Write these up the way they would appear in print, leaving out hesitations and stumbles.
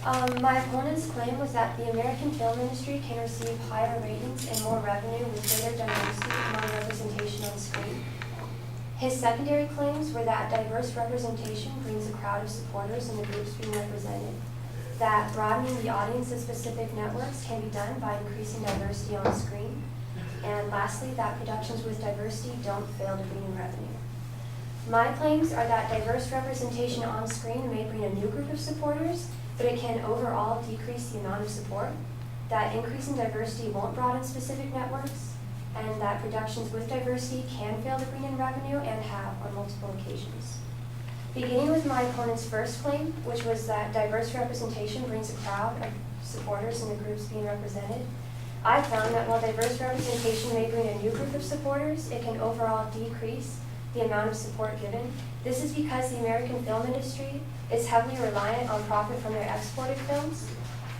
My opponent's claim was that the American film industry can receive higher ratings and more revenue with greater diversity among representation on screen. His secondary claims were that diverse representation brings a crowd of supporters in the groups being represented, that broadening the audience of specific networks can be done by increasing diversity on screen, and lastly, that productions with diversity don't fail to bring in revenue. My claims are that diverse representation on screen may bring a new group of supporters, but it can overall decrease the amount of support, that increasing diversity won't broaden specific networks, and that productions with diversity can fail to bring in revenue and have on multiple occasions. Beginning with my opponent's first claim, which was that diverse representation brings a crowd of supporters in the groups being represented, I found that while diverse representation may bring a new group of supporters, it can overall decrease the amount of support given. This is because the American film industry is heavily reliant on profit from their exported films.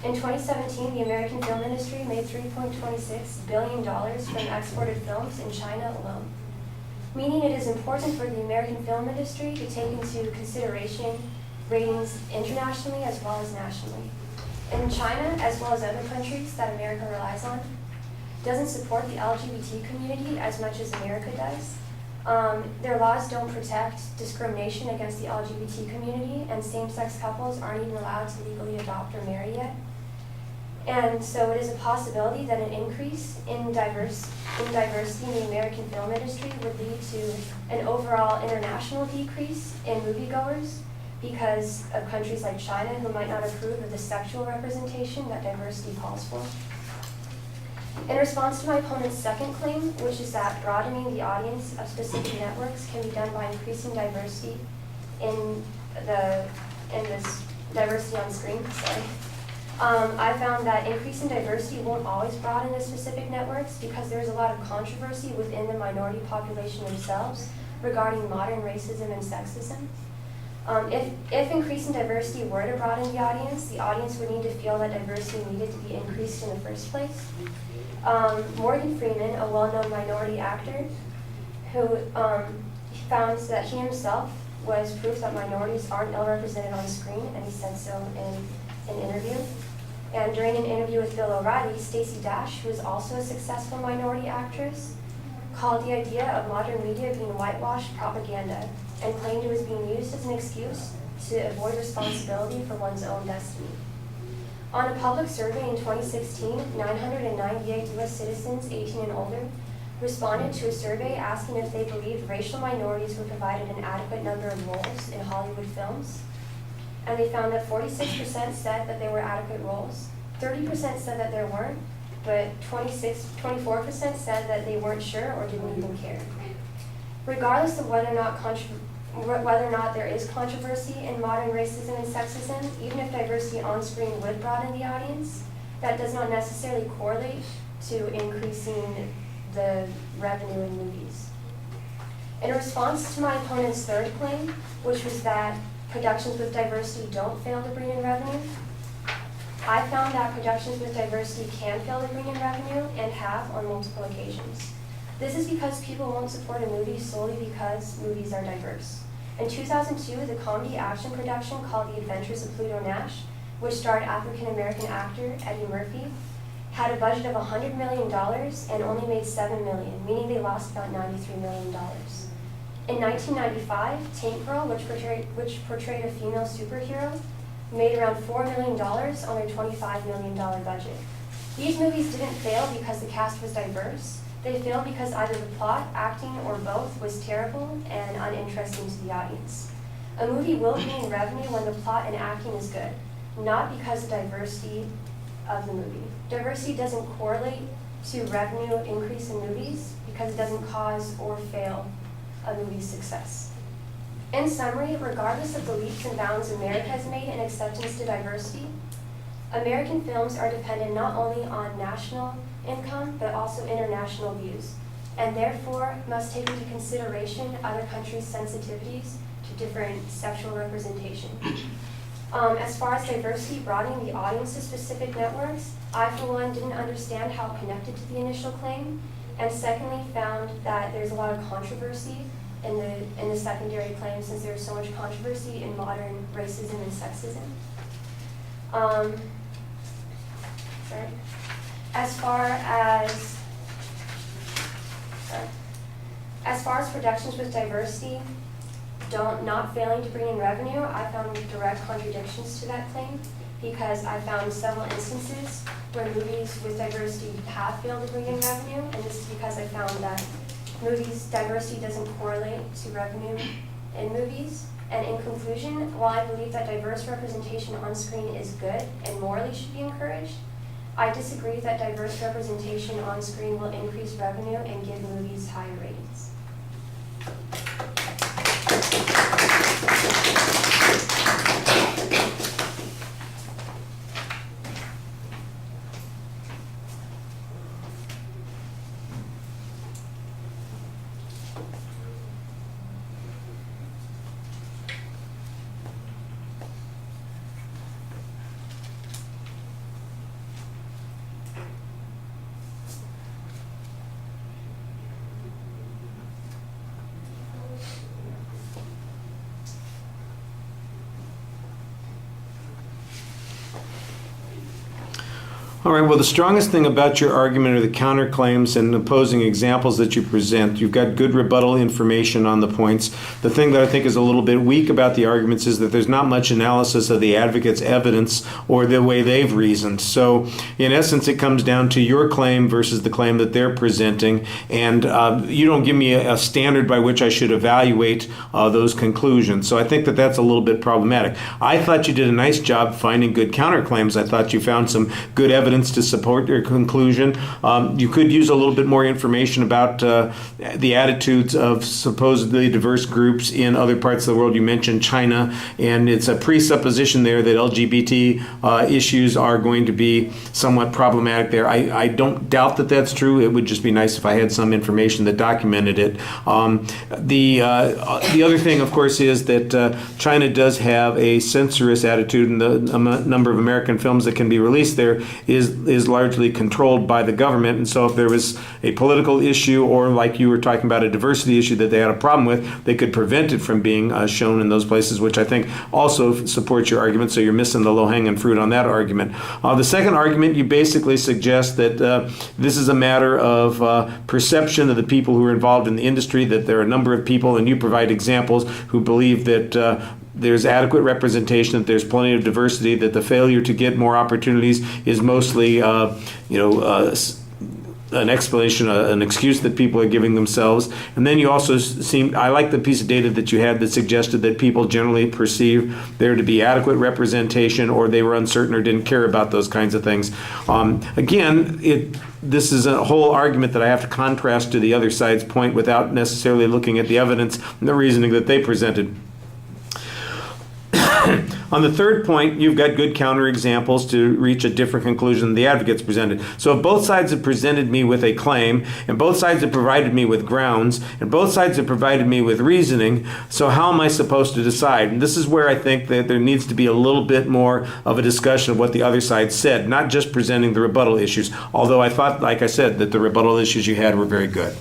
In 2017, the American film industry made $3.26 billion from exported films in China alone, meaning it is important for the American film industry to take into consideration ratings internationally as well as nationally. In China, as well as other countries that America relies on, doesn't support the LGBT community as much as America does. Their laws don't protect discrimination against the LGBT community, and same-sex couples aren't even allowed to legally adopt or marry yet. And so it is a possibility that an increase in diversity in the American film industry would lead to an overall international decrease in moviegoers because of countries like China who might not approve of the sexual representation that diversity calls for. In response to my opponent's second claim, which is that broadening the audience of specific networks can be done by increasing diversity in this diversity on screen, I found that increasing diversity won't always broaden the specific networks because there's a lot of controversy within the minority population themselves regarding modern racism and sexism. If increasing diversity were to broaden the audience would need to feel that diversity needed to be increased in the first place. Morgan Freeman, a well-known minority actor, who found that he himself was proof that minorities aren't ill-represented on screen, and he said so in an interview. And during an interview with Bill O'Reilly, Stacey Dash, who is also a successful minority actress, called the idea of modern media being whitewashed propaganda and claimed it was being used as an excuse to avoid responsibility for one's own destiny. On a public survey in 2016, 998 U.S. citizens 18 and older responded to a survey asking if they believed racial minorities were provided an adequate number of roles in Hollywood films. And they found that 46% said that there were adequate roles, 30% said that there weren't, but 24% said that they weren't sure or didn't even care. Regardless of whether or not there is controversy in modern racism and sexism, even if diversity on screen would broaden the audience, that does not necessarily correlate to increasing the revenue in movies. In response to my opponent's third claim, which was that productions with diversity don't fail to bring in revenue, I found that productions with diversity can fail to bring in revenue and have on multiple occasions. This is because people won't support a movie solely because movies are diverse. In 2002, the comedy action production called The Adventures of Pluto Nash, which starred African-American actor Eddie Murphy, had a budget of $100 million and only made $7 million, meaning they lost about $93 million. In 1995, Tank Girl, which portrayed a female superhero, made around $4 million on their $25 million budget. These movies didn't fail because the cast was diverse. They failed because either the plot, acting, or both was terrible and uninteresting to the audience. A movie will gain revenue when the plot and acting is good, not because of diversity of the movie. Diversity doesn't correlate to revenue increase in movies because it doesn't cause or fail a movie's success. In summary, regardless of the leaps and bounds America has made in acceptance to diversity, American films are dependent not only on national income, but also international views, and therefore must take into consideration other countries' sensitivities to different sexual representation. As far as diversity broadening the audience to specific networks, I, for one, didn't understand how it connected to the initial claim, and secondly, found that there's a lot of controversy in the secondary claim since there's so much controversy in modern racism and sexism. Sorry. As far as productions with diversity not failing to bring in revenue, I found direct contradictions to that claim, because I found several instances where movies with diversity have failed to bring in revenue, and this is because I found that diversity doesn't correlate to revenue in movies. And in conclusion, while I believe that diverse representation on screen is good and morally should be encouraged, I disagree that diverse representation on screen will increase revenue and give movies higher ratings. All right, well, the strongest thing about your argument are the counterclaims and opposing examples that you present. You've got good rebuttal information on the points. The thing that I think is a little bit weak about the arguments is that there's not much analysis of the advocate's evidence or the way they've reasoned. So, in essence, it comes down to your claim versus the claim that they're presenting, and you don't give me a standard by which I should evaluate those conclusions. So I think that that's a little bit problematic. I thought you did a nice job finding good counterclaims. I thought you found some good evidence to support your conclusion. You could use a little bit more information about the attitudes of supposedly diverse groups in other parts of the world. You mentioned China, and it's a presupposition there that LGBT issues are going to be somewhat problematic there. I don't doubt that that's true. It would just be nice if I had some information that documented it. The other thing, of course, is that China does have a censorious attitude, and the number of American films that can be released there is largely controlled by the government. And so if there was a political issue, or like you were talking about, a diversity issue that they had a problem with, they could prevent it from being shown in those places, which I think also supports your argument. So you're missing the low-hanging fruit on that argument. The second argument, you basically suggest that this is a matter of perception of the people who are involved in the industry, that there are a number of people, and you provide examples, who believe that there's adequate representation, that there's plenty of diversity, that the failure to get more opportunities is mostly, an explanation, an excuse that people are giving themselves. And then you also I like the piece of data that you had that suggested that people generally perceive there to be adequate representation, or they were uncertain or didn't care about those kinds of things. This is a whole argument that I have to contrast to the other side's point without necessarily looking at the evidence and the reasoning that they presented. On the third point, you've got good counterexamples to reach a different conclusion than the advocates presented. So if both sides have presented me with a claim, and both sides have provided me with grounds, and both sides have provided me with reasoning, so how am I supposed to decide? And this is where I think that there needs to be a little bit more of a discussion of what the other side said, not just presenting the rebuttal issues, although I thought, like I said, that the rebuttal issues you had were very good.